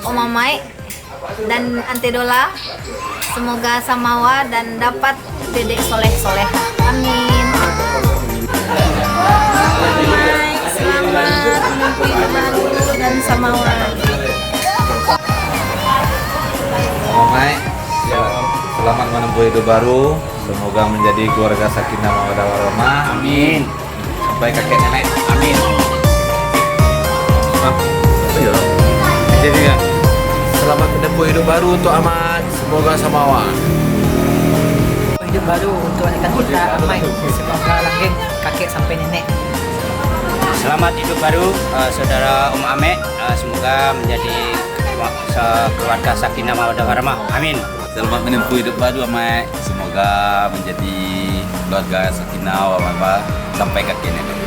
Om Amai dan Ante Dola, semoga samawa dan dapat dedek soleh-soleh. Amin. Selamat menempuh hidup baru dan samawa. Om Amai, selamat menempuh hidup baru. Semoga menjadi keluarga sakinah mawaddah warahmah. Amin. Sampai kakek nenek. Amin. Jadi ya. Selamat menempuh hidup baru untuk Ahmad. Semoga samawa. Hidup baru untuk anak kita Amai. Semoga langgeng kakek sampai nenek. Selamat hidup baru saudara Om Ame. Semoga menjadi keluarga sakinah mawaddah warahmah. Amin. Selamat menempuh hidup baru Amai. Semoga menjadi keluarga sakinah warahmah sampai kakek nenek.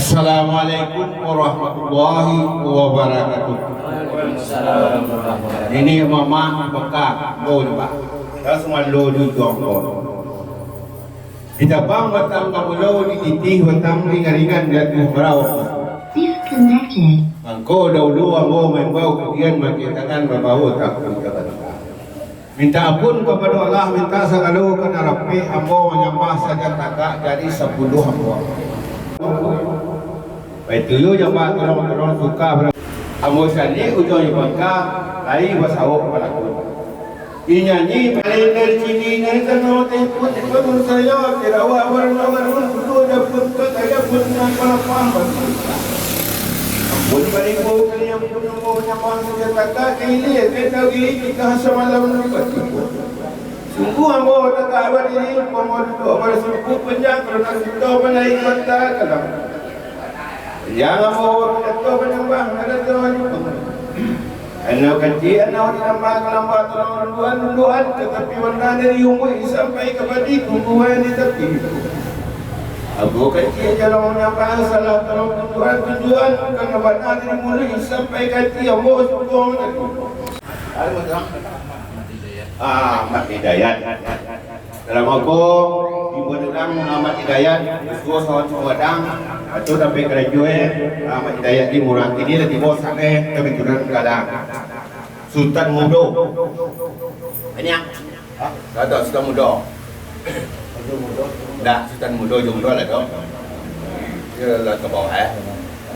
Assalamualaikum warahmatullahi wabarakatuh. Ini mama Mekah, lo juga. Kita semua lo juga. Kita bang batang kamulo di titih batang ringan-ringan dia tu berau. Disconnected. Angko dahulu ambo membau kemudian maki tangan berbau tak kata. Minta ampun kepada Allah, minta segala kena rapi ambo menyembah saja kakak dari 10 ambo. Baik tu yo jambak orang suka ambo sani ujung bangka lai basau pelaku. Inyanyi paling dari sini dari tanah tempun pun saya tidak warna-warna kudu dapat saya pun nak paham. Pun balik ko kalian pun mau nyamang saja kakak ini kita kita semalam dapat. Sungguh ambo tak awal ini pemodo pada suku panjang kerana kita menaik kota kalam. Yang ambo kita menambah ada tuan. Anak kecil anak ditambah kelambat tuan tetapi warna dari umur sampai kepada kumpulan di tepi. Abu kecil jalan menambah salah tuan kerana warna dari mulai sampai kaki ambo sungguh. Ahmad Hidayat. Dalam aku ibu orang Ahmad Hidayat, semua sahabat Sumadang, atau sampai graduate Ahmad Hidayat di Murang ini di bawah sana kebetulan kadang Sultan Mudo. Ini yang? Ada Sultan Mudo. Dah Sultan Mudo jumlah lah tu. Dia lah ke bawah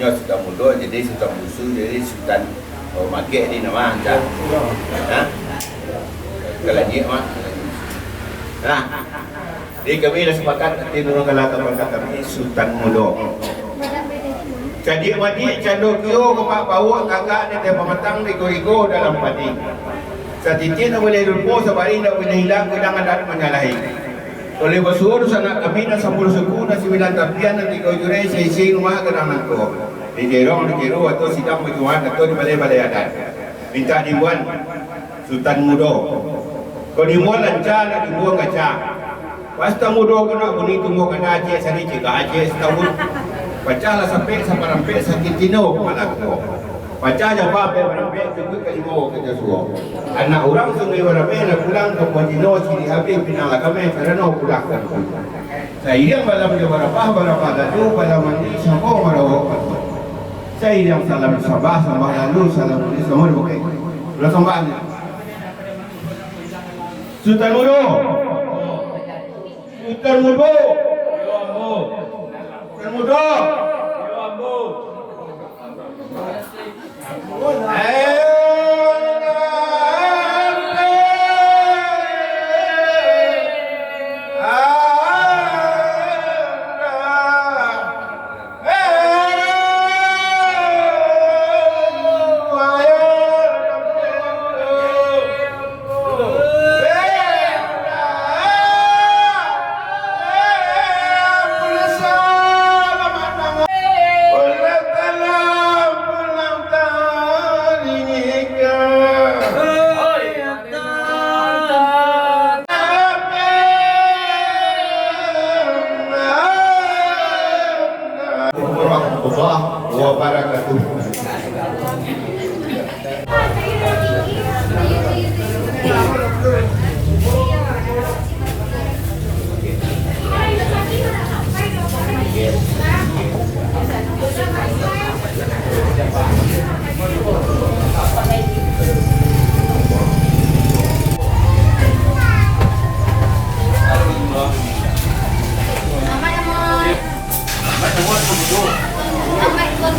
Dia Sultan Mudo jadi Sultan Musu jadi Sultan Makek ni nama anda. Kalau ni mah. Nah, jadi kami dah sepakat nanti nurung kalau kami Sultan Mudo. Jadi madi cando kio kepak bawa kakak ni dia pematang rigo-rigo dalam padi. Satitin nak boleh lupa sebari nak boleh hilang adat menyalahi. Oleh bersuruh sana kami nak 10 suku nak 9 tapian nanti kau jure sisi rumah kenangan ko. Di jerong atau sidang berjuang atau di balai-balai adat. Minta dibuat Sultan Mudo. Kau dimuat lancar nak dibuang kaca. Pasta Mudo kena bunyi tunggu kena Aceh sari jika Aceh setahun. Bacalah sampai rampik sakit tino kepala aku. Baca aja apa rampik tunggu ke limo ke Joshua. Anak orang sungai rampik nak pulang ke Potino sini habis pinang kami kerana pulang. Saya yang malam dia berapa lalu malam mandi sampai malam. Saya yang salam sabah lalu salam ini semua bukan. Belum sambal. Sultan Mudo. Sultan Mudo. Sultan Mudo. Wabarakatuh. Amai ikut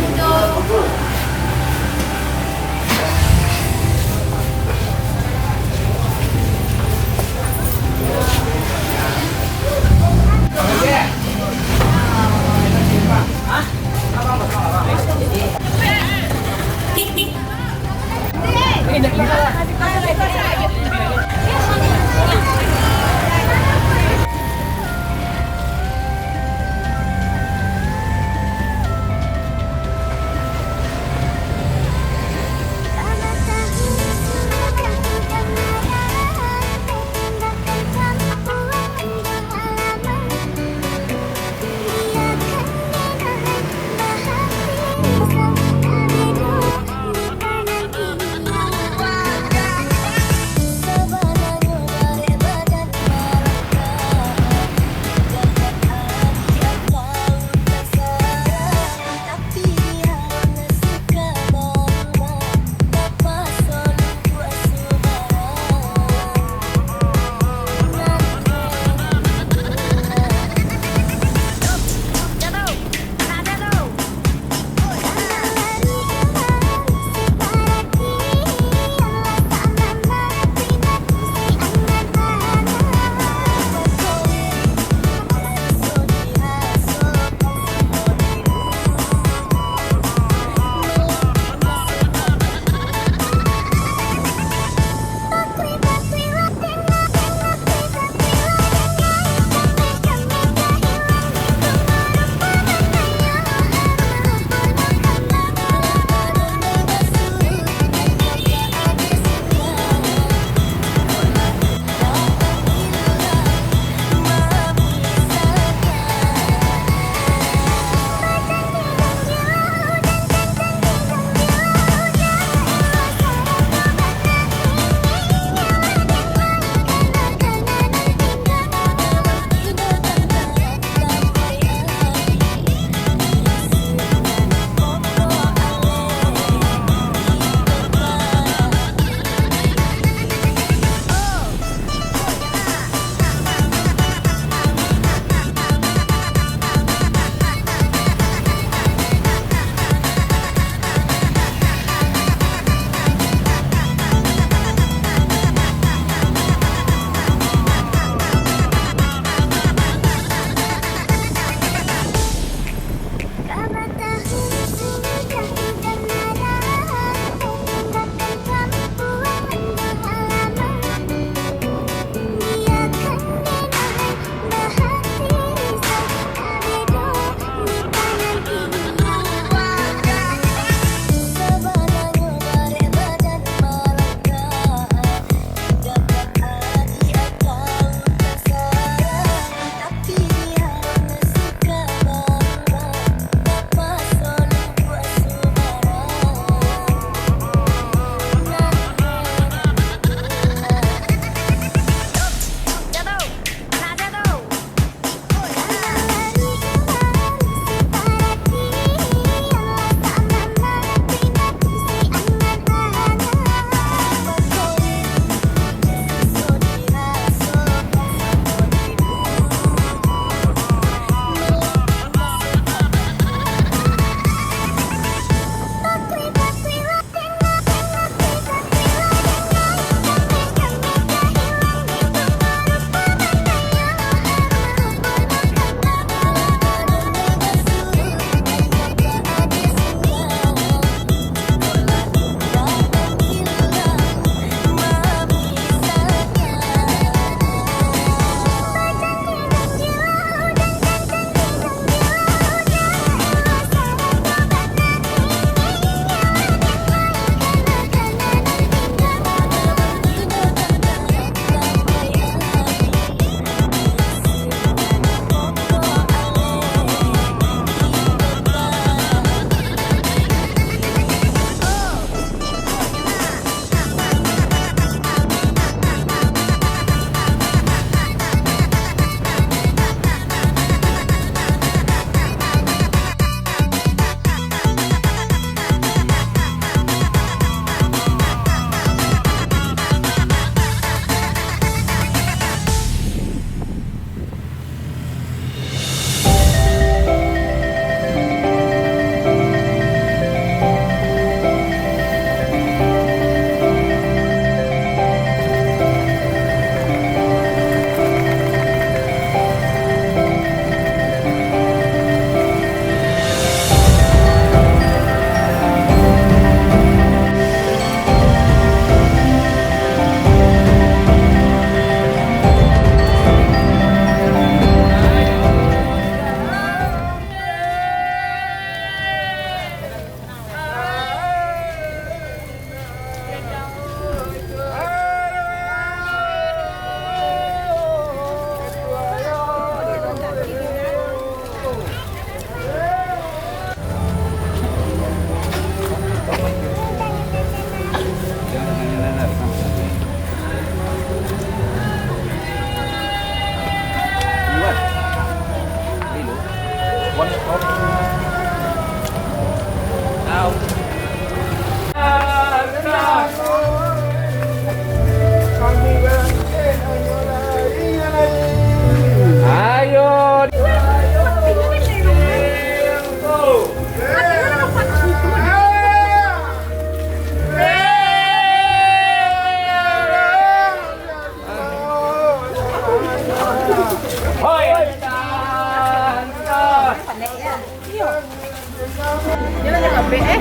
Saya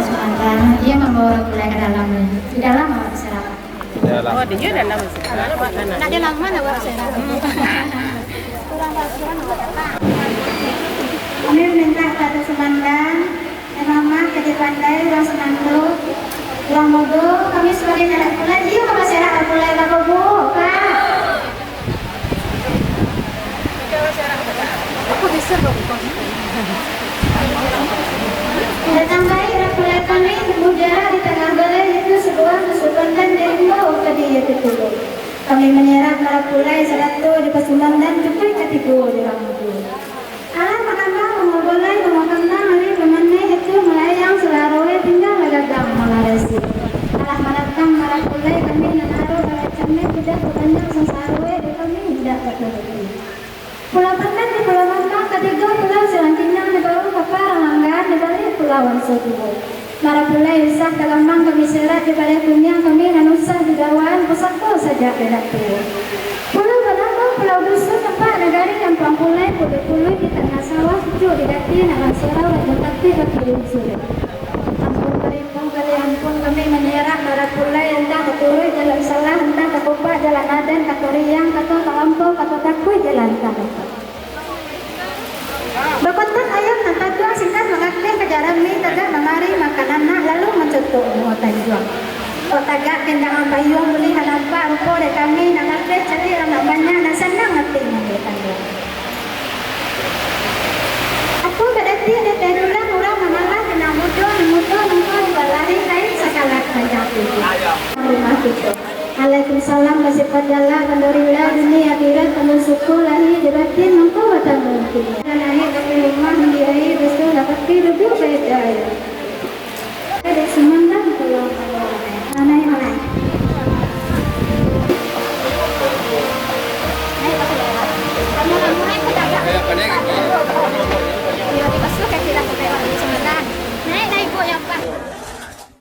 spontan, dia membawa gulai ke dalam. Di dalam apa saya? Dalam. Nak dalam mana buat saya? Kami minta kepada Sumandan, Mama, Kadi Pandai, Ruang Senandung, Ruang Modo, kami sebagai anak bulan, iya ke masyarakat bulan Bapak Bu, Kak. Aku bisa bawa. Datang baik rakyat kami bermujara di tengah balai itu sebuah kesukaan dan diimbau ke dia itu. Kami menyerah para pulai seratu di Pasundan dan cukup ketiga di Ramadu. Alam menambah mengobolai mengokamna hari bermane itu melayang selarowe tinggal megagang malaresi. Alah menatang para pulai kami menaruh para kami tidak bertandang sesarowe di kami tidak tertutupi. Pulau Pendan di Pulau Bangka ketiga pulau selanjutnya di bawah kapal Langgar di balik Pulauan Sotubo. Para pulai usah Galamang kami serat di balik Kunyang kami dan usah di Gawan pusatku saja bedak tua. Pulau Balambang Pulau Dusun tempat negari kampung pulai pulai di tengah sawah cucu di dati nalan surau dan jembati bagi unsur. Ampun berimpun kali ampun kami menyerah para pulai entah keturui jalan salah entah kekopak jalan adan katoriang kato talampau kato takui jalan tanah. Bakotan ayam tanpa tuang singkat mengaktif kejaran mie tegak memari makanan nak lalu mencetuk muatan juang. Otagak kendang bayung beli hanapa rupo de kami nangaktif cari orang banyak dan senang ngerti membelikan juang. Aku berarti ada terulang orang mengalah kena mudo nengko balari kain sakalat menjadi rumah kita. Waalaikumsalam kasih padalla kandorila dunia akhirat penuh syukur lahi dibati